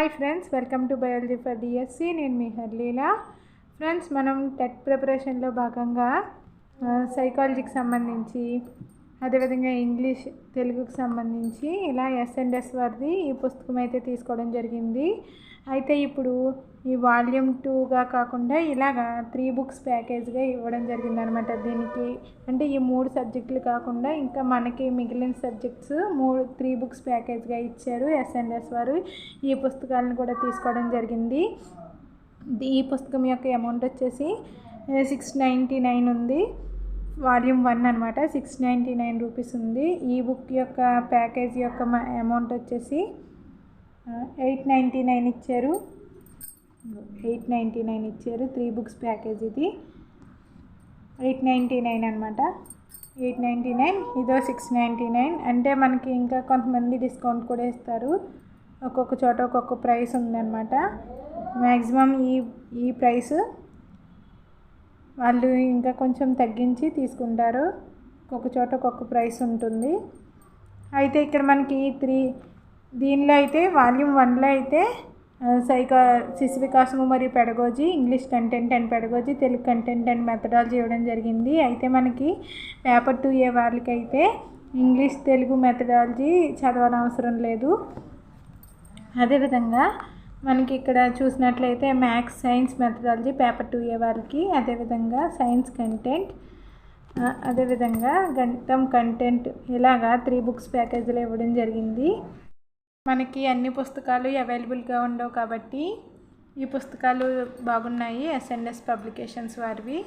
Hi friends, welcome to biology for DSC. నేను మీ హర్లీలా. Friends, మనం TET ప్రిపరేషన్లో భాగంగా సైకాలజీకి సంబంధించి, అదేవిధంగా ఇంగ్లీష్, తెలుగుకి సంబంధించి ఇలా ఎస్&ఎస్ వారిది ఈ పుస్తకం అయితే తీసుకోవడం జరిగింది. అయితే ఇప్పుడు ఈ వాల్యూమ్ 2గా కాకుండా ఇలాగా 3 బుక్స్ ప్యాకేజ్గా ఇవ్వడం జరిగిందనమాట. దీనికి అంటే ఈ 3 సబ్జెక్టులు కాకుండా ఇంకా మనకి మిగిలిన సబ్జెక్ట్స్ 3 బుక్స్ ప్యాకేజ్గా ఇచ్చారు ఎస్&ఎస్ వారు. ఈ పుస్తకాలను కూడా తీసుకోవడం జరిగింది. ఈ పుస్తకం యొక్క అమౌంట్ వచ్చేసి 699 ఉంది. వాల్యూమ్ 1 అనమాట. 699 రూపీస్ ఉంది. ఈ బుక్ యొక్క ప్యాకేజ్ యొక్క అమౌంట్ వచ్చేసి 899 ఇచ్చారు. 899 ఇచ్చారు. 3 బుక్స్ ప్యాకేజ్ ఇది 899 అనమాట. 899 ఇదో 699. అంటే మనకి ఇంకా కొంతమంది డిస్కౌంట్ కూడా ఇస్తారు. ఒక్కొక్క చోట ఒక్కొక్క ప్రైస్ ఉందన్నమాట. మ్యాక్సిమం ఈ ప్రైస్ వాళ్ళు ఇంకా కొంచెం తగ్గించి తీసుకుంటారు. ఒక్కొక్క చోట ఒక్కొక్క ప్రైస్ ఉంటుంది. అయితే ఇక్కడ మనకి దీనిలో అయితే వాల్యూమ్ 1లో అయితే శిశు వికాసము మరియు pedagogy, English content and pedagogy, Telugu content and methodology ఇవ్వడం జరిగింది. అయితే మనకి పేపర్ 2A వాళ్ళకైతే ఇంగ్లీష్, తెలుగు, మెథడాలజీ చదవనవసరం లేదు. అదేవిధంగా మనకి ఇక్కడ చూసినట్లయితే maths, science, methodology paper 2A వాళ్ళకి, అదేవిధంగా సైన్స్ కంటెంట్, అదేవిధంగా గణితం కంటెంట్ ఇలాగా 3 బుక్స్ ప్యాకేజీలో ఇవ్వడం జరిగింది. మనకి అన్ని పుస్తకాలు అవైలబుల్గా ఉండవు కాబట్టి ఈ పుస్తకాలు బాగున్నాయి ఎస్&ఎస్ పబ్లికేషన్స్ వారివి.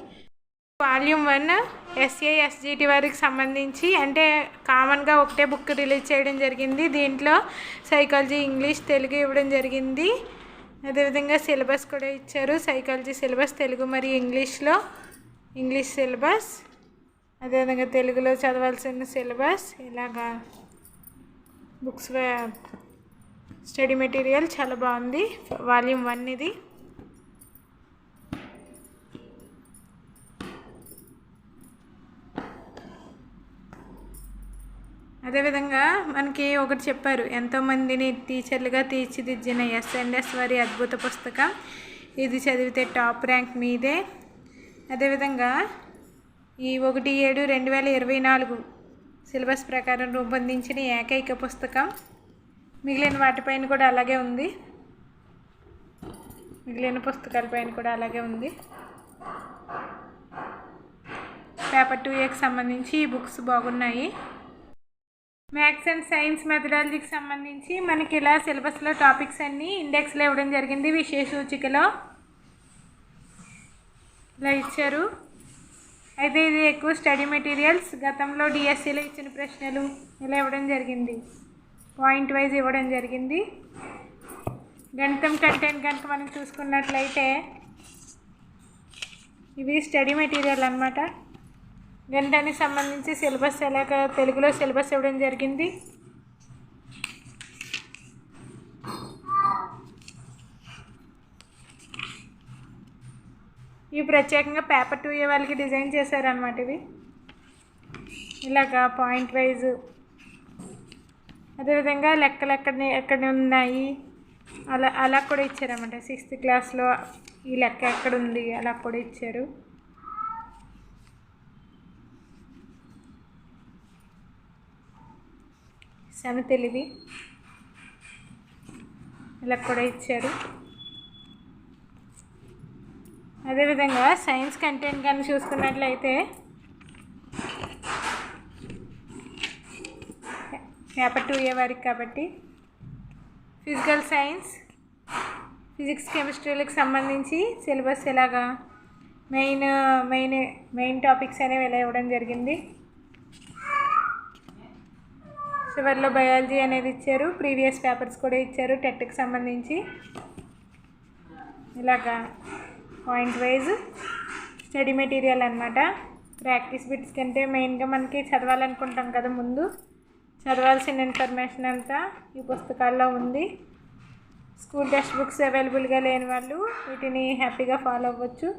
వాల్యూమ్ 1 ఎస్ఏ, ఎస్జిటి వారికి సంబంధించి అంటే కామన్గా ఒకటే బుక్ రిలీజ్ చేయడం జరిగింది. దీంట్లో సైకాలజీ, ఇంగ్లీష్, తెలుగు ఇవ్వడం జరిగింది. అదేవిధంగా సిలబస్ కూడా ఇచ్చారు. సైకాలజీ సిలబస్, తెలుగు మరియు ఇంగ్లీష్ సిలబస్, అదేవిధంగా తెలుగులో చదవాల్సిన సిలబస్, ఇలాగా బుక్స్ స్టడీ మెటీరియల్ చాలా బాగుంది. వాల్యూమ్ 1 ఇది. అదేవిధంగా మనకి ఒకటి చెప్పారు, ఎంతోమందిని టీచర్లుగా తీర్చిదిద్దిన ఎస్&ఎస్ వారి అద్భుత పుస్తకం, ఇది చదివితే టాప్ ర్యాంక్ మీదే. అదేవిధంగా ఈ 1/7/2024 సిలబస్ ప్రకారం రూపొందించిన ఏకైక పుస్తకం. మిగిలిన వాటిపైన కూడా అలాగే ఉంది. మిగిలిన పుస్తకాలపైన కూడా అలాగే ఉంది. పేపర్ 2Aకి సంబంధించి ఈ బుక్స్ బాగున్నాయి. మ్యాథ్స్ అండ్ సైన్స్, మెథడాలజీకి సంబంధించి మనకి ఇలా సిలబస్లో టాపిక్స్ అన్నీ ఇండెక్స్లో ఇవ్వడం జరిగింది. విశేష సూచికలో ఇలా ఇచ్చారు. అయితే ఇది ఎక్కువ స్టడీ మెటీరియల్స్, గతంలో డిఎస్సిలో ఇచ్చిన ప్రశ్నలు ఇలా ఇవ్వడం జరిగింది. పాయింట్ వైజ్ ఇవ్వడం జరిగింది. గణితం కంటెంట్ కనుక మనం చూసుకున్నట్లయితే ఇవి స్టడీ మెటీరియల్ అన్నమాట. గణితానికి సంబంధించి సిలబస్ ఎలాగ తెలుగులో సిలబస్ ఇవ్వడం జరిగింది. ఇవి ప్రత్యేకంగా పేపర్ 2A వాళ్ళకి డిజైన్ చేశారనమాట. ఇవి ఇలాగా పాయింట్ వైజ్, అదేవిధంగా లెక్కలు ఎక్కడ ఉన్నాయి అలా కూడా ఇచ్చారన్నమాట. 6th క్లాస్లో ఈ లెక్క ఎక్కడుంది అలా కూడా ఇచ్చారు. సమితిలివి ఇలా కూడా ఇచ్చారు. అదేవిధంగా సైన్స్ కంటెంట్ కానీ చూసుకున్నట్లయితే పేపర్ 2A వారికి కాబట్టి ఫిజికల్ సైన్స్, ఫిజిక్స్, కెమిస్ట్రీలకు సంబంధించి సిలబస్ ఇలాగా మెయిన్ టాపిక్స్ అనేవి ఇలా ఇవ్వడం జరిగింది. చివరిలో బయాలజీ అనేది ఇచ్చారు. ప్రీవియస్ పేపర్స్ కూడా ఇచ్చారు టెట్కి సంబంధించి. ఇలాగా పాయింట్ వైజ్ స్టడీ మెటీరియల్ అన్నమాట. ప్రాక్టీస్ బిట్స్ కంటే మెయిన్గా మనకి చదవాలనుకుంటాం కదా, ముందు చదవాల్సిన ఇన్ఫర్మేషన్ అంతా ఈ పుస్తకాల్లో ఉంది. స్కూల్ టెక్స్ట్ బుక్స్ అవైలబుల్గా లేని వాళ్ళు వీటిని హ్యాపీగా ఫాలో అవ్వచ్చు.